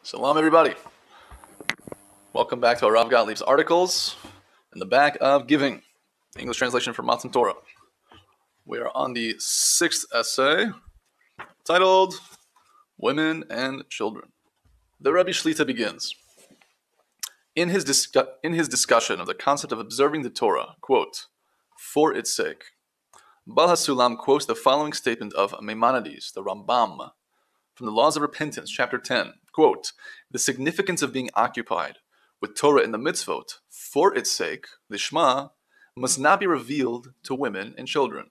Shalom, everybody. Welcome back to our Rav Gottlieb's articles in the back of Giving, the English translation for Matan Torah. We are on the sixth essay, titled Women and Children. The Rebbe Shlita begins. In his discussion of the concept of observing the Torah, quote, for its sake, Bal HaSulam quotes the following statement of Maimonides, the Rambam, from the Laws of Repentance, chapter 10, quote, the significance of being occupied with Torah in the mitzvot for its sake, the Shema, must not be revealed to women and children,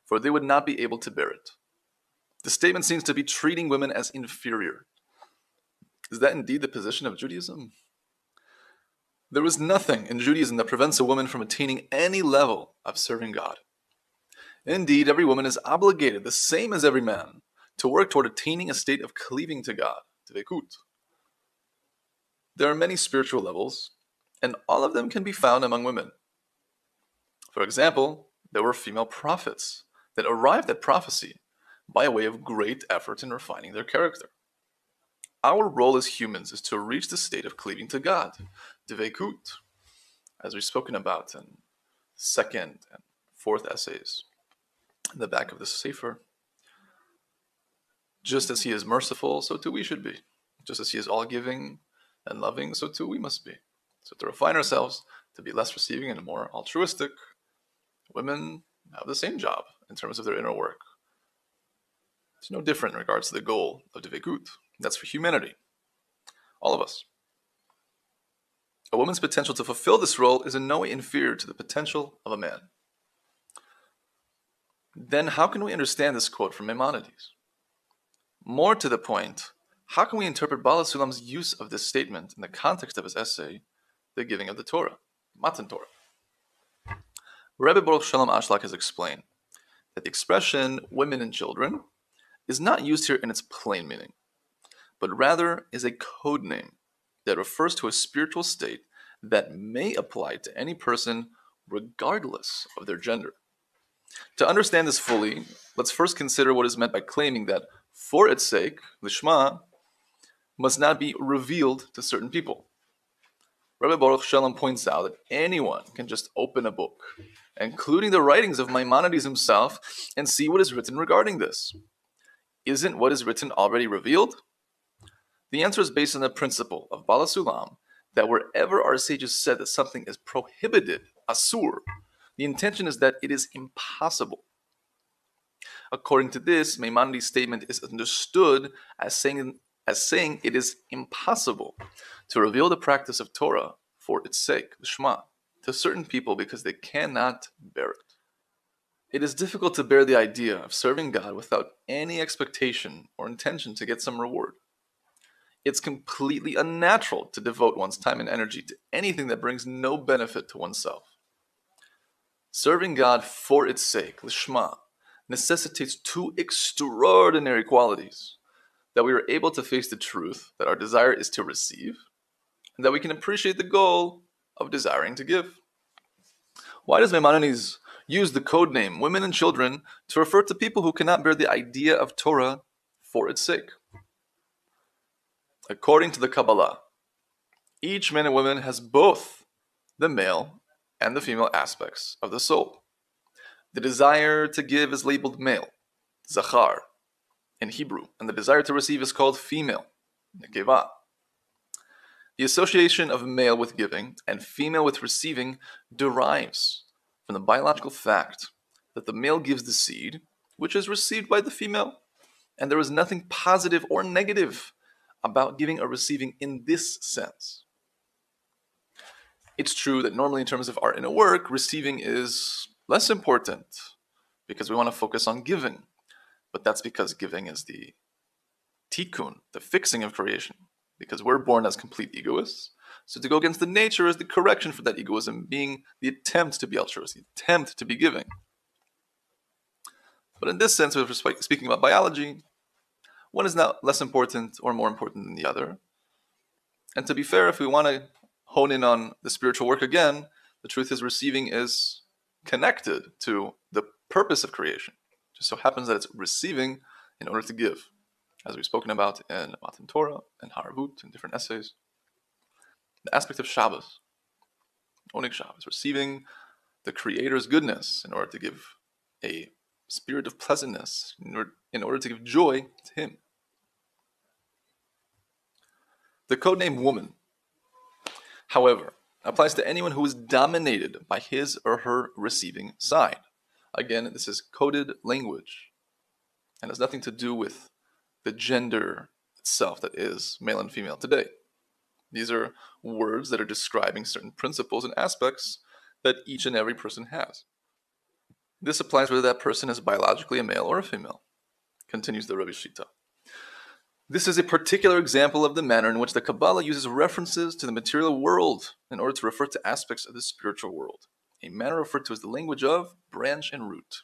for they would not be able to bear it. The statement seems to be treating women as inferior. Is that indeed the position of Judaism? There is nothing in Judaism that prevents a woman from attaining any level of serving God. Indeed, every woman is obligated, the same as every man, to work toward attaining a state of cleaving to God, tvekut. There are many spiritual levels, and all of them can be found among women. For example, there were female prophets that arrived at prophecy by way of great effort in refining their character. Our role as humans is to reach the state of cleaving to God, tvekut, as we've spoken about in second and fourth essays in the back of the Sefer. Just as he is merciful, so too we should be. Just as he is all-giving and loving, so too we must be. So to refine ourselves, to be less receiving and more altruistic, women have the same job in terms of their inner work. It's no different in regards to the goal of Dvekut. That's for humanity. All of us. A woman's potential to fulfill this role is in no way inferior to the potential of a man. Then how can we understand this quote from Maimonides? More to the point, how can we interpret Baal HaSulam's use of this statement in the context of his essay, The Giving of the Torah, Matan Torah? Rebbe Baruch Shalom Ashlak has explained that the expression women and children is not used here in its plain meaning, but rather is a code name that refers to a spiritual state that may apply to any person regardless of their gender. To understand this fully, let's first consider what is meant by claiming that for its sake, the Shema, must not be revealed to certain people. Rebbe Baruch Shalom points out that anyone can just open a book, including the writings of Maimonides himself, and see what is written regarding this. Isn't what is written already revealed? The answer is based on the principle of Baal HaSulam that wherever our sages said that something is prohibited, asur, the intention is that it is impossible. According to this, Maimonides' statement is understood as saying it is impossible to reveal the practice of Torah for its sake, the Shema, to certain people because they cannot bear it. It is difficult to bear the idea of serving God without any expectation or intention to get some reward. It's completely unnatural to devote one's time and energy to anything that brings no benefit to oneself. Serving God for its sake, the Shema, necessitates two extraordinary qualities: that we are able to face the truth that our desire is to receive, and that we can appreciate the goal of desiring to give. Why does Maimonides use the code name women and children to refer to people who cannot bear the idea of Torah for its sake? According to the Kabbalah, each man and woman has both the male and the female aspects of the soul. The desire to give is labeled male, zachar, in Hebrew, and the desire to receive is called female, nekeva. The association of male with giving and female with receiving derives from the biological fact that the male gives the seed, which is received by the female, and there is nothing positive or negative about giving or receiving in this sense. It's true that normally in terms of our inner work, receiving is less important because we want to focus on giving. But that's because giving is the tikkun, the fixing of creation. Because we're born as complete egoists. So to go against the nature is the correction for that egoism, being the attempt to be altruistic, the attempt to be giving. But in this sense, if we're speaking about biology, one is not less important or more important than the other. And to be fair, if we want to hone in on the spiritual work again, the truth is receiving is connected to the purpose of creation. It just so happens that it's receiving in order to give, as we've spoken about in Matan Torah and Haravut and different essays. The aspect of Shabbos, owning Shabbos, receiving the Creator's goodness in order to give a spirit of pleasantness, in order to give joy to Him. The codename woman, however, applies to anyone who is dominated by his or her receiving side. Again, this is coded language and has nothing to do with the gender itself that is male and female today. These are words that are describing certain principles and aspects that each and every person has. This applies whether that person is biologically a male or a female, continues the Rebbe Shita. This is a particular example of the manner in which the Kabbalah uses references to the material world in order to refer to aspects of the spiritual world, a manner referred to as the language of branch and root.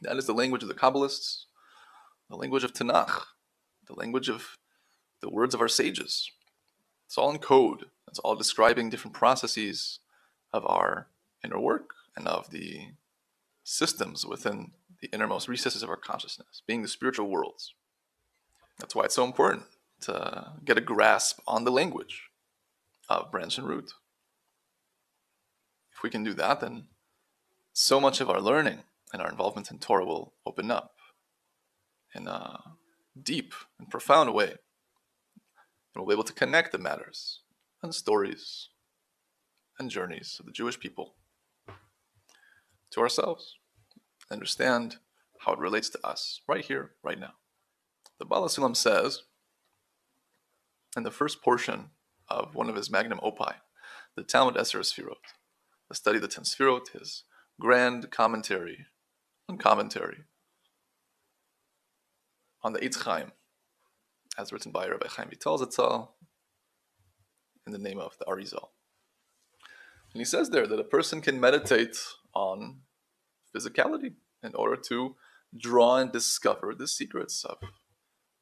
That is the language of the Kabbalists, the language of Tanakh, the language of the words of our sages. It's all in code. It's all describing different processes of our inner work and of the systems within the innermost recesses of our consciousness, being the spiritual worlds. That's why it's so important to get a grasp on the language of branch and root. If we can do that, then so much of our learning and our involvement in Torah will open up in a deep and profound way. And we'll be able to connect the matters and stories and journeys of the Jewish people to ourselves, understand how it relates to us right here, right now. The Baal HaSulam says in the first portion of one of his magnum opus, the Talmud Eser Sfirot, the study of the 10 Sfirot, his grand commentary on the Eitz Chaim, as written by Rabbi Chaim Vital Zatzal in the name of the Arizal. And he says there that a person can meditate on physicality in order to draw and discover the secrets of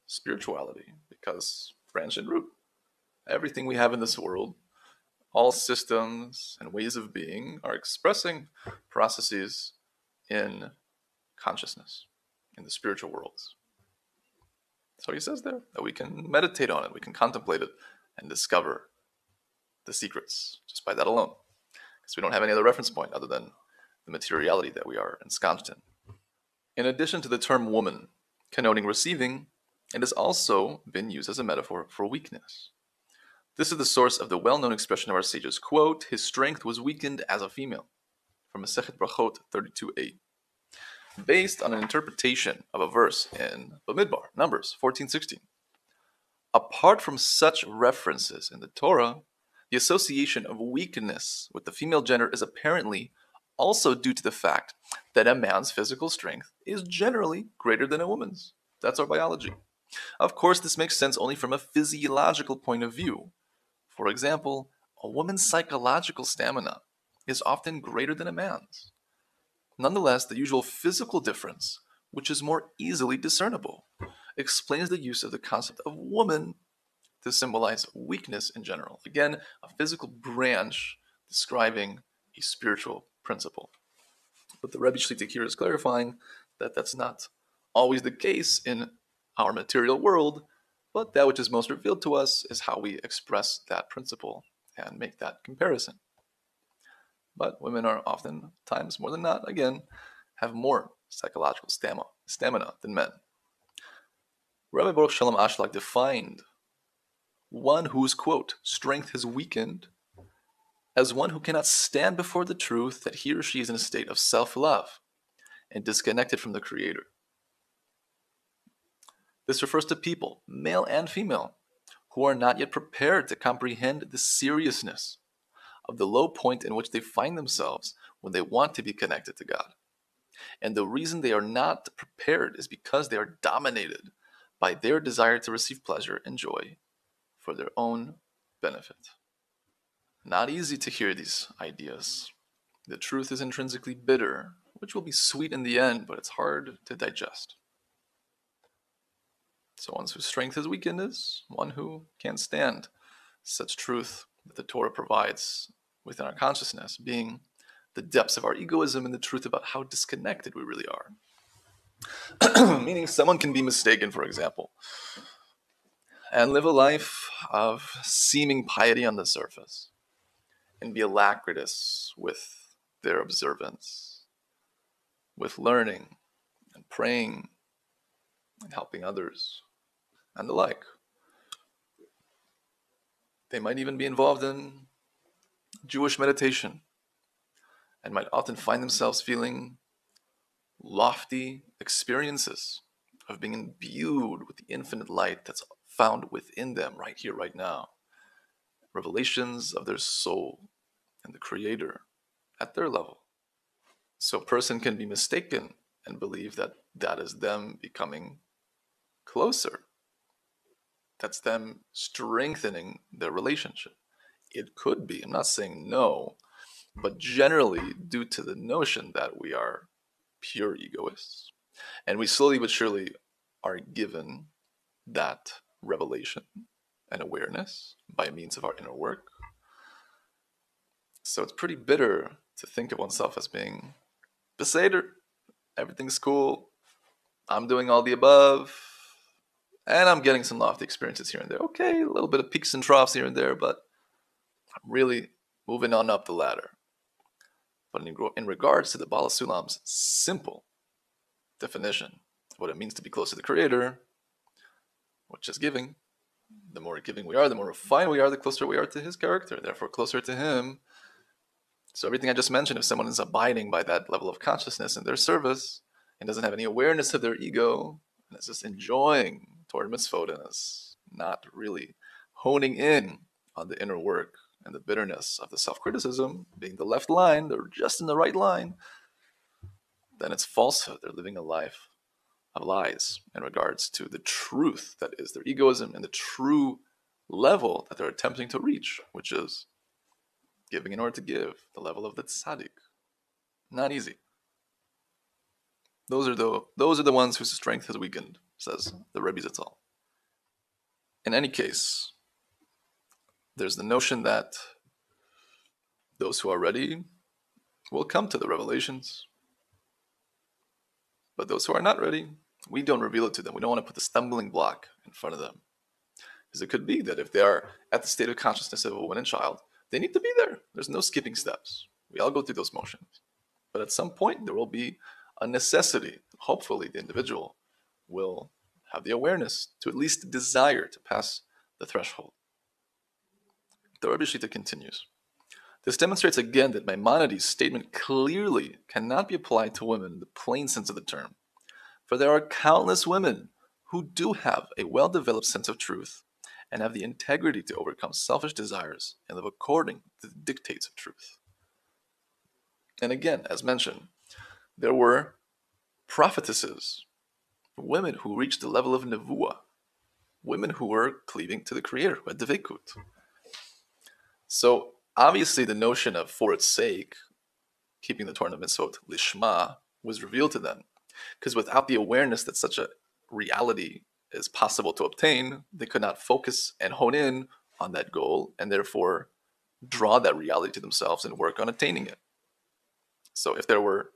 spirituality, because branch and root, everything we have in this world, all systems and ways of being are expressing processes in consciousness, in the spiritual worlds. So he says there that we can meditate on it, we can contemplate it, and discover the secrets just by that alone, because we don't have any other reference point other than the materiality that we are ensconced in. In addition to the term woman connoting receiving, it has also been used as a metaphor for weakness. This is the source of the well-known expression of our sages, quote, his strength was weakened as a female, from Masechet Brachot 32a, based on an interpretation of a verse in Bamidbar, Numbers 14:16. Apart from such references in the Torah, the association of weakness with the female gender is apparently also due to the fact that a man's physical strength is generally greater than a woman's. That's our biology. Of course, this makes sense only from a physiological point of view. For example, a woman's psychological stamina is often greater than a man's. Nonetheless, the usual physical difference, which is more easily discernible, explains the use of the concept of woman to symbolize weakness in general. Again, a physical branch describing a spiritual principle. But the Rebbe Shlita here is clarifying that that's not always the case in our material world, but that which is most revealed to us is how we express that principle and make that comparison. But women are oftentimes, more than not, again, have more psychological stamina than men. Rabbi Baruch Shalom Ashlag defined one whose, quote, strength is weakened as one who cannot stand before the truth that he or she is in a state of self-love and disconnected from the Creator. This refers to people, male and female, who are not yet prepared to comprehend the seriousness of the low point in which they find themselves when they want to be connected to God. And the reason they are not prepared is because they are dominated by their desire to receive pleasure and joy for their own benefit. Not easy to hear these ideas. The truth is intrinsically bitter, which will be sweet in the end, but it's hard to digest. So one whose strength is weakened is one who can't stand such truth that the Torah provides within our consciousness, being the depths of our egoism and the truth about how disconnected we really are. Meaning someone can be mistaken, for example, and live a life of seeming piety on the surface and be alacritous with their observance, with learning and praying and helping others and the like. They might even be involved in Jewish meditation and might often find themselves feeling lofty experiences of being imbued with the infinite light that's found within them right here, right now. Revelations of their soul and the Creator at their level. So a person can be mistaken and believe that that is them becoming closer. That's them strengthening their relationship. It could be, I'm not saying no, but generally due to the notion that we are pure egoists, and we slowly but surely are given that revelation and awareness by means of our inner work. So it's pretty bitter to think of oneself as being Beseder. Everything's cool. I'm doing all the above. And I'm getting some lofty experiences here and there. Okay, a little bit of peaks and troughs here and there, but I'm really moving on up the ladder. But in regards to the Bala Sulam's simple definition of what it means to be close to the Creator, which is giving, the more giving we are, the more refined we are, the closer we are to His character, therefore closer to Him. So everything I just mentioned, if someone is abiding by that level of consciousness in their service and doesn't have any awareness of their ego, and is just enjoying Torah mitzvot and is not really honing in on the inner work and the bitterness of the self-criticism, being the left line, they're just in the right line, then it's falsehood. They're living a life of lies in regards to the truth that is their egoism and the true level that they're attempting to reach, which is giving in order to give, the level of the tzaddik. Not easy. Those are the ones whose strength has weakened, says the Rebbe Tzila. In any case, there's the notion that those who are ready will come to the revelations. But those who are not ready, we don't reveal it to them. We don't want to put the stumbling block in front of them. Because it could be that if they are at the state of consciousness of a woman and child, they need to be there. There's no skipping steps. We all go through those motions. But at some point, there will be a necessity. Hopefully, the individual will have the awareness to at least desire to pass the threshold. The Rebbe Shlita continues. This demonstrates again that Maimonides' statement clearly cannot be applied to women in the plain sense of the term. For there are countless women who do have a well-developed sense of truth and have the integrity to overcome selfish desires and live according to the dictates of truth. And again, as mentioned, there were prophetesses, women who reached the level of nevuah, women who were cleaving to the Creator, who had devekut. So obviously the notion of for its sake, keeping the Torah and mitzvot lishma, was revealed to them. Because without the awareness that such a reality is possible to obtain, they could not focus and hone in on that goal and therefore draw that reality to themselves and work on attaining it. So if there were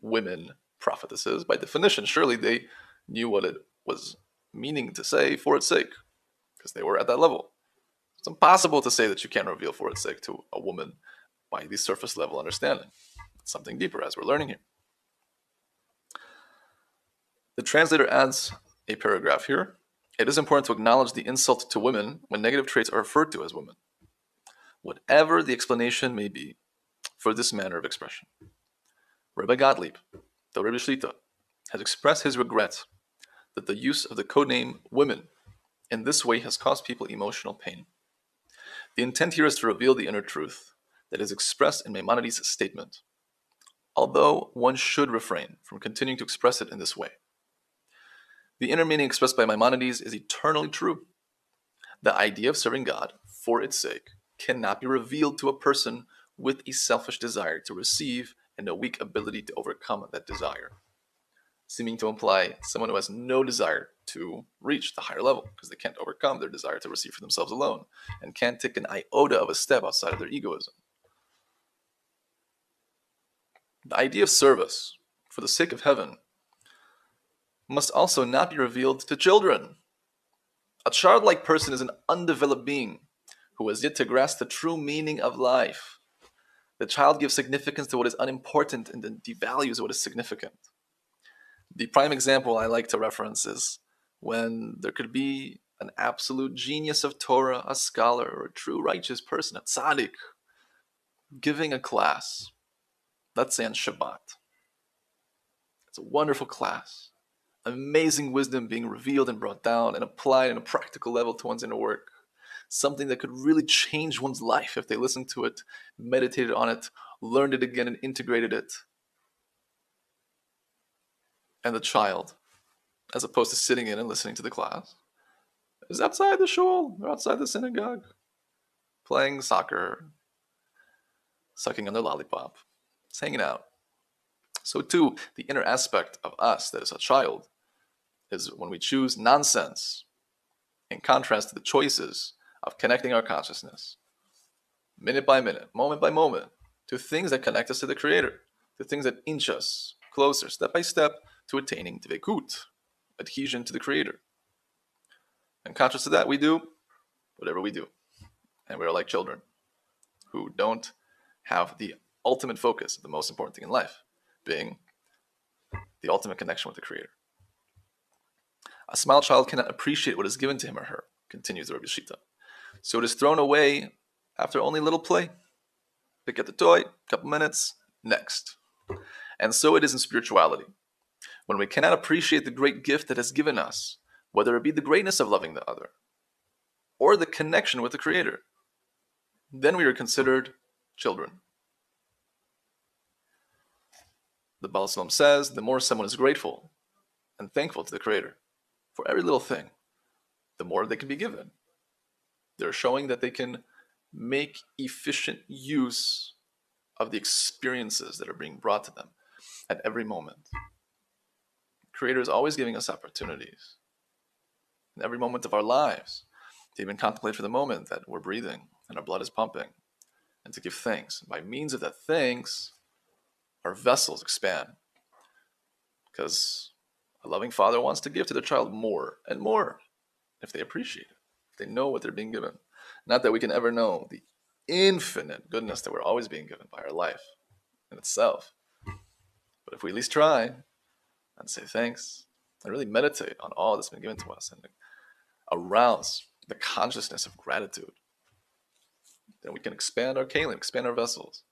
women prophetesses, by definition, surely they knew what it was meaning to say for its sake, because they were at that level. It's impossible to say that you can't reveal for its sake to a woman by the surface level understanding. It's something deeper, as we're learning here. The translator adds a paragraph here. It is important to acknowledge the insult to women when negative traits are referred to as women, whatever the explanation may be for this manner of expression. Rabbi Gottlieb, the Rebbe Shlita, has expressed his regret that the use of the codename women in this way has caused people emotional pain. The intent here is to reveal the inner truth that is expressed in Maimonides' statement, although one should refrain from continuing to express it in this way. The inner meaning expressed by Maimonides is eternally true. The idea of serving God for its sake cannot be revealed to a person with a selfish desire to receive and a weak ability to overcome that desire, seeming to imply someone who has no desire to reach the higher level because they can't overcome their desire to receive for themselves alone and can't take an iota of a step outside of their egoism. The idea of service for the sake of heaven must also not be revealed to children. A childlike person is an undeveloped being who has yet to grasp the true meaning of life. The child gives significance to what is unimportant and then devalues what is significant. The prime example I like to reference is when there could be an absolute genius of Torah, a scholar, or a true righteous person, a tzaddik, giving a class, let's say on Shabbat. It's a wonderful class. Amazing wisdom being revealed and brought down and applied on a practical level to one's inner work. Something that could really change one's life if they listened to it, meditated on it, learned it again, and integrated it. And the child, as opposed to sitting in and listening to the class, is outside the shul or outside the synagogue, playing soccer, sucking on their lollipop, just hanging out. So too, the inner aspect of us that is a child is when we choose nonsense, in contrast to the choices of connecting our consciousness, minute by minute, moment by moment, to things that connect us to the Creator, to things that inch us closer, step by step, to attaining dvekut, adhesion to the Creator. In contrast to that, we do whatever we do. And we are like children who don't have the ultimate focus, the most important thing in life, being the ultimate connection with the Creator. A small child cannot appreciate what is given to him or her, continues the Rabbi Shita. So it is thrown away after only a little play. Pick up the toy, couple minutes, next. And so it is in spirituality. When we cannot appreciate the great gift that has given us, whether it be the greatness of loving the other, or the connection with the Creator, then we are considered children. The Baal Shalom says, the more someone is grateful and thankful to the Creator for every little thing, the more they can be given. They're showing that they can make efficient use of the experiences that are being brought to them at every moment. The Creator is always giving us opportunities in every moment of our lives to even contemplate for the moment that we're breathing and our blood is pumping, and to give thanks. By means of that thanks, our vessels expand, because a loving father wants to give to their child more and more if they appreciate it, if they know what they're being given. Not that we can ever know the infinite goodness that we're always being given by our life in itself, but if we at least try and say thanks and really meditate on all that's been given to us and arouse the consciousness of gratitude, then we can expand our kalim, expand our vessels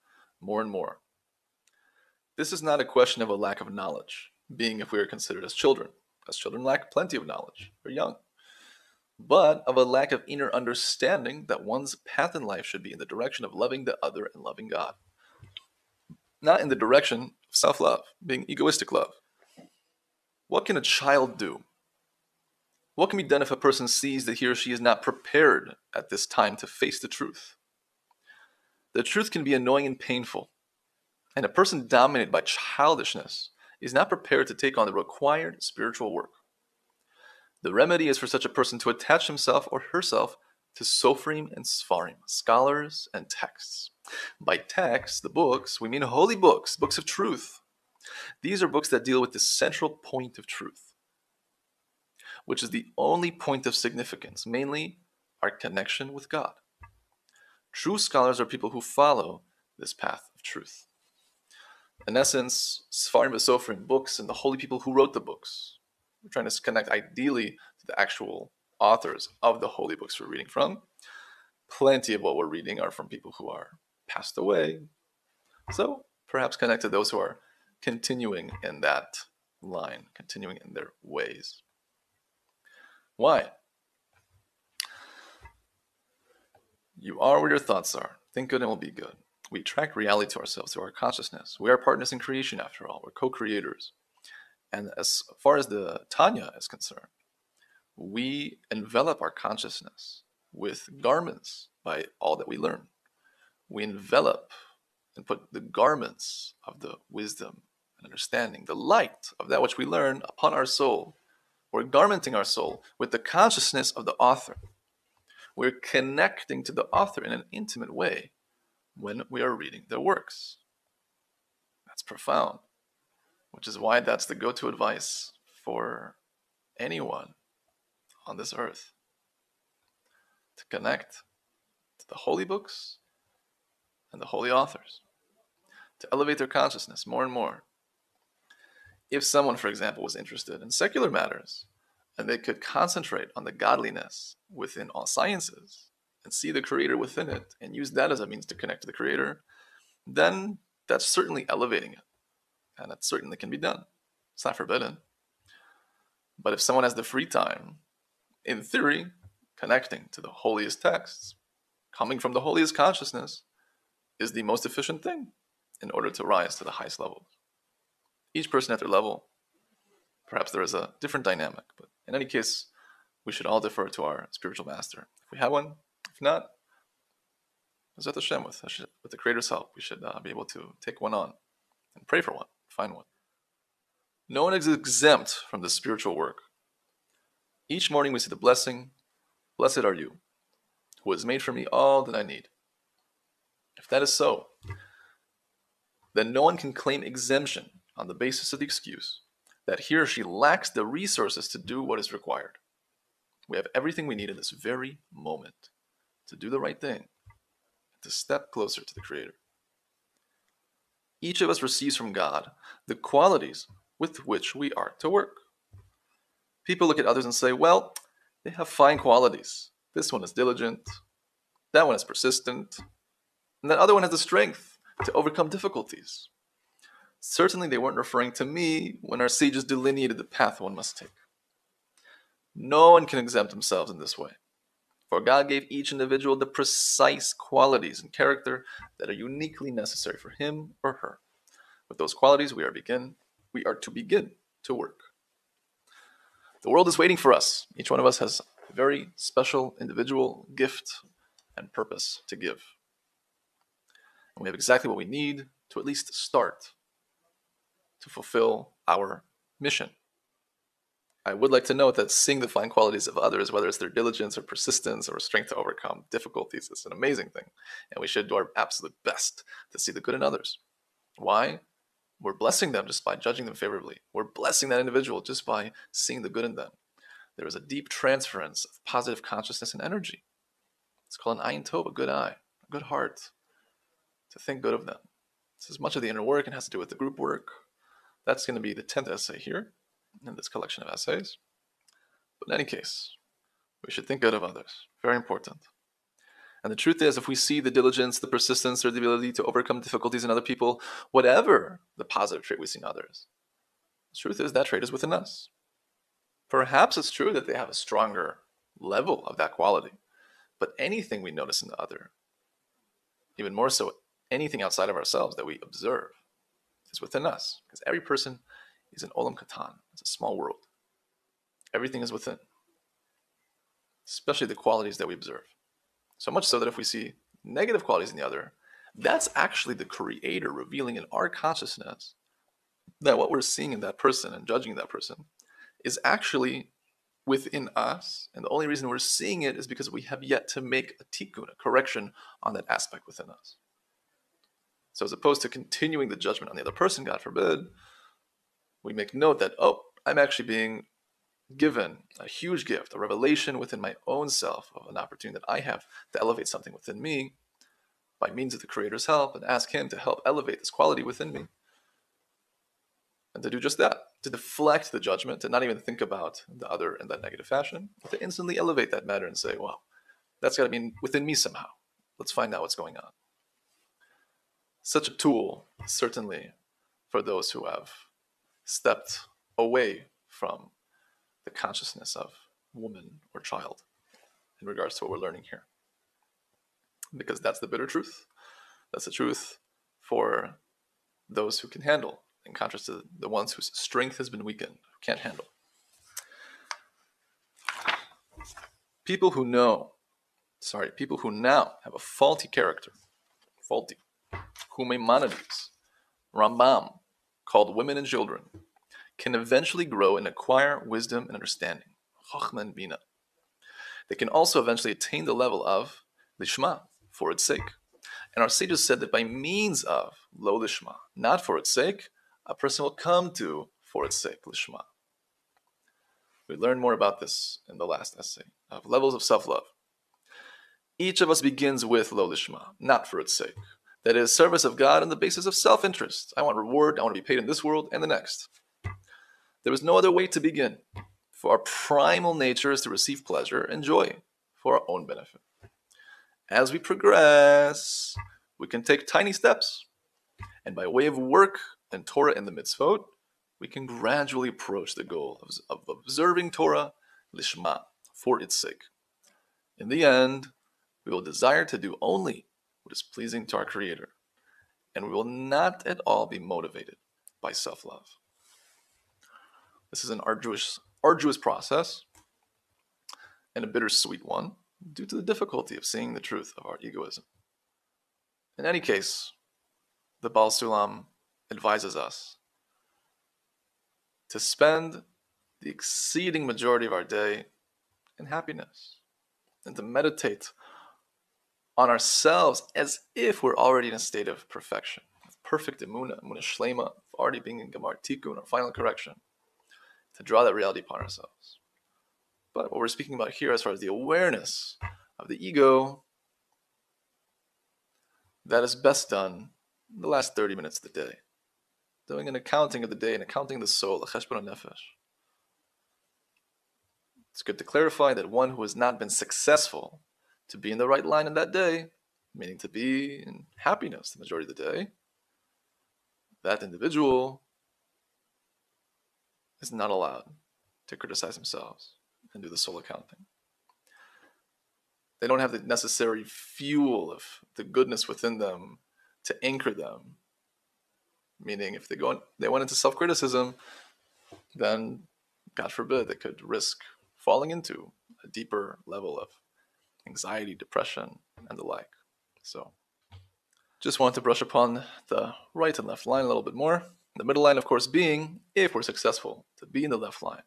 more and more. This is not a question of a lack of knowledge, being if we are considered as children. As children lack plenty of knowledge, they're young. But of a lack of inner understanding that one's path in life should be in the direction of loving the other and loving God. Not in the direction of self-love, being egoistic love. What can a child do? What can be done if a person sees that he or she is not prepared at this time to face the truth? The truth can be annoying and painful. And a person dominated by childishness is not prepared to take on the required spiritual work. The remedy is for such a person to attach himself or herself to Sofrim and Sfarim, scholars and texts. By texts, the books, we mean holy books, books of truth. These are books that deal with the central point of truth, which is the only point of significance, mainly our connection with God. True scholars are people who follow this path of truth. In essence, Sfarim V'Sofrim, books, and the holy people who wrote the books. We're trying to connect ideally to the actual authors of the holy books we're reading from. Plenty of what we're reading are from people who are passed away. So perhaps connect to those who are continuing in that line, continuing in their ways. Why? You are where your thoughts are. Think good and it will be good. We attract reality to ourselves through our consciousness. We are partners in creation after all. We're co-creators. And as far as the Tanya is concerned, we envelop our consciousness with garments by all that we learn. We envelop and put the garments of the wisdom and understanding, the light of that which we learn upon our soul. We're garmenting our soul with the consciousness of the author. We're connecting to the author in an intimate way when we are reading their works. That's profound, which is why that's the go-to advice for anyone on this earth to connect to the holy books and the holy authors, to elevate their consciousness more and more. If someone, for example, was interested in secular matters, and they could concentrate on the godliness within all sciences and see the Creator within it and use that as a means to connect to the Creator, then that's certainly elevating it. And that certainly can be done. It's not forbidden. But if someone has the free time, in theory, connecting to the holiest texts, coming from the holiest consciousness, is the most efficient thing in order to rise to the highest levels. Each person at their level, perhaps there is a different dynamic, but in any case, we should all defer to our spiritual master. If we have one, if not, Bezrat Hashem, with the Creator's help, we should be able to take one on and pray for one, find one. No one is exempt from this spiritual work. Each morning we see the blessing, blessed are you, who has made for me all that I need. If that is so, then no one can claim exemption on the basis of the excuse that he or she lacks the resources to do what is required. We have everything we need in this very moment to do the right thing, to step closer to the Creator. Each of us receives from God the qualities with which we are to work. People look at others and say, well, they have fine qualities. This one is diligent, that one is persistent, and that other one has the strength to overcome difficulties. Certainly they weren't referring to me when our sages delineated the path one must take. No one can exempt themselves in this way, for God gave each individual the precise qualities and character that are uniquely necessary for him or her. With those qualities, we are to begin to work. The world is waiting for us. Each one of us has a very special individual gift and purpose to give. And we have exactly what we need to at least start to fulfill our mission. I would like to note that seeing the fine qualities of others, whether it's their diligence or persistence or strength to overcome difficulties, is an amazing thing. And we should do our absolute best to see the good in others. Why? We're blessing them just by judging them favorably. We're blessing that individual just by seeing the good in them. There is a deep transference of positive consciousness and energy. It's called an ayin tov, a good eye, a good heart, to think good of them. This is much of the inner work and has to do with the group work. That's going to be the 10th essay here in this collection of essays. But in any case, we should think good of others. Very important. And the truth is, if we see the diligence, the persistence, or the ability to overcome difficulties in other people, whatever the positive trait we see in others, the truth is that trait is within us. Perhaps it's true that they have a stronger level of that quality, but anything we notice in the other, even more so anything outside of ourselves that we observe, is within us. Because every person is an olam katan. It's a small world. Everything is within, especially the qualities that we observe. So much so that if we see negative qualities in the other, that's actually the Creator revealing in our consciousness that what we're seeing in that person and judging that person is actually within us. And the only reason we're seeing it is because we have yet to make a tikkun, a correction on that aspect within us. So as opposed to continuing the judgment on the other person, God forbid, we make note that, oh, I'm actually being given a huge gift, a revelation within my own self of an opportunity that I have to elevate something within me by means of the Creator's help, and ask Him to help elevate this quality within me. And to do just that, to deflect the judgment, to not even think about the other in that negative fashion, but to instantly elevate that matter and say, wow, that's got to be within me somehow. Let's find out what's going on. Such a tool, certainly, for those who have stepped away from the consciousness of woman or child in regards to what we're learning here. Because that's the bitter truth. That's the truth for those who can handle, in contrast to the ones whose strength has been weakened, who can't handle. People who now have a faulty character, whom Maimonides, Rambam, called women and children, can eventually grow and acquire wisdom and understanding, chokhmah and bina. They can also eventually attain the level of lishma, for its sake. And our sages said that by means of lo lishma, not for its sake, a person will come to for its sake, lishma. We learned more about this in the last essay of levels of self-love. Each of us begins with lo lishma, not for its sake. That is, service of God on the basis of self-interest. I want reward, I want to be paid in this world and the next. There is no other way to begin, for our primal nature is to receive pleasure and joy for our own benefit. As we progress, we can take tiny steps, and by way of work and Torah and the mitzvot, we can gradually approach the goal of observing Torah lishma, for its sake. In the end, we will desire to do only what is pleasing to our Creator, and we will not at all be motivated by self-love. This is an arduous process, and a bittersweet one, due to the difficulty of seeing the truth of our egoism. In any case, the Baal Sulam advises us to spend the exceeding majority of our day in happiness, and to meditate on ourselves as if we're already in a state of perfection, of perfect emunah shlema, already being in Gemar Tikkun, our final correction, to draw that reality upon ourselves. But what we're speaking about here, as far as the awareness of the ego, that is best done in the last 30 minutes of the day, doing an accounting of the day and accounting the soul, a cheshbon nefesh. It's good to clarify that one who has not been successful to be in the right line in that day, meaning to be in happiness the majority of the day, that individual is not allowed to criticize themselves and do the soul accounting. They don't have the necessary fuel of the goodness within them to anchor them. Meaning, if they went into self-criticism, then, God forbid, they could risk falling into a deeper level of anxiety, depression, and the like. So, just want to brush upon the right and left line a little bit more. The middle line, of course, being, if we're successful, to be in the left line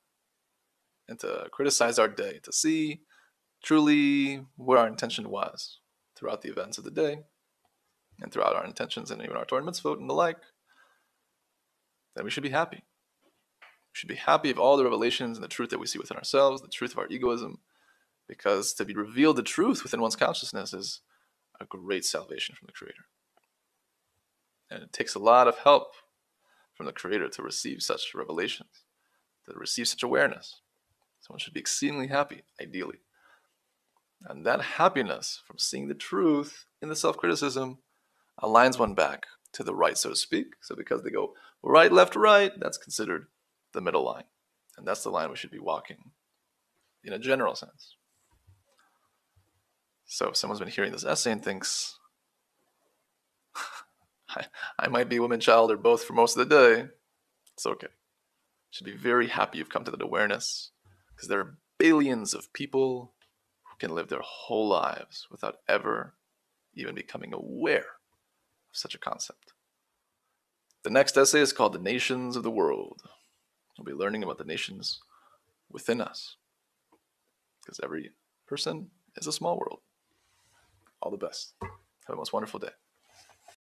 and to criticize our day, to see truly where our intention was throughout the events of the day and throughout our intentions and even our Torah mitzvot and the like, then we should be happy. We should be happy of all the revelations and the truth that we see within ourselves, the truth of our egoism, because to be revealed the truth within one's consciousness is a great salvation from the Creator. And it takes a lot of help from the Creator to receive such revelations, to receive such awareness. So one should be exceedingly happy, ideally. And that happiness from seeing the truth in the self-criticism aligns one back to the right, so to speak. So because they go right, left, right, that's considered the middle line. And that's the line we should be walking in a general sense. So if someone's been hearing this essay and thinks, I might be woman, child, or both for most of the day, it's okay. You should be very happy you've come to that awareness, because there are billions of people who can live their whole lives without ever even becoming aware of such a concept. The next essay is called The Nations of the World. We'll be learning about the nations within us, because every person is a small world. All the best. Have a most wonderful day.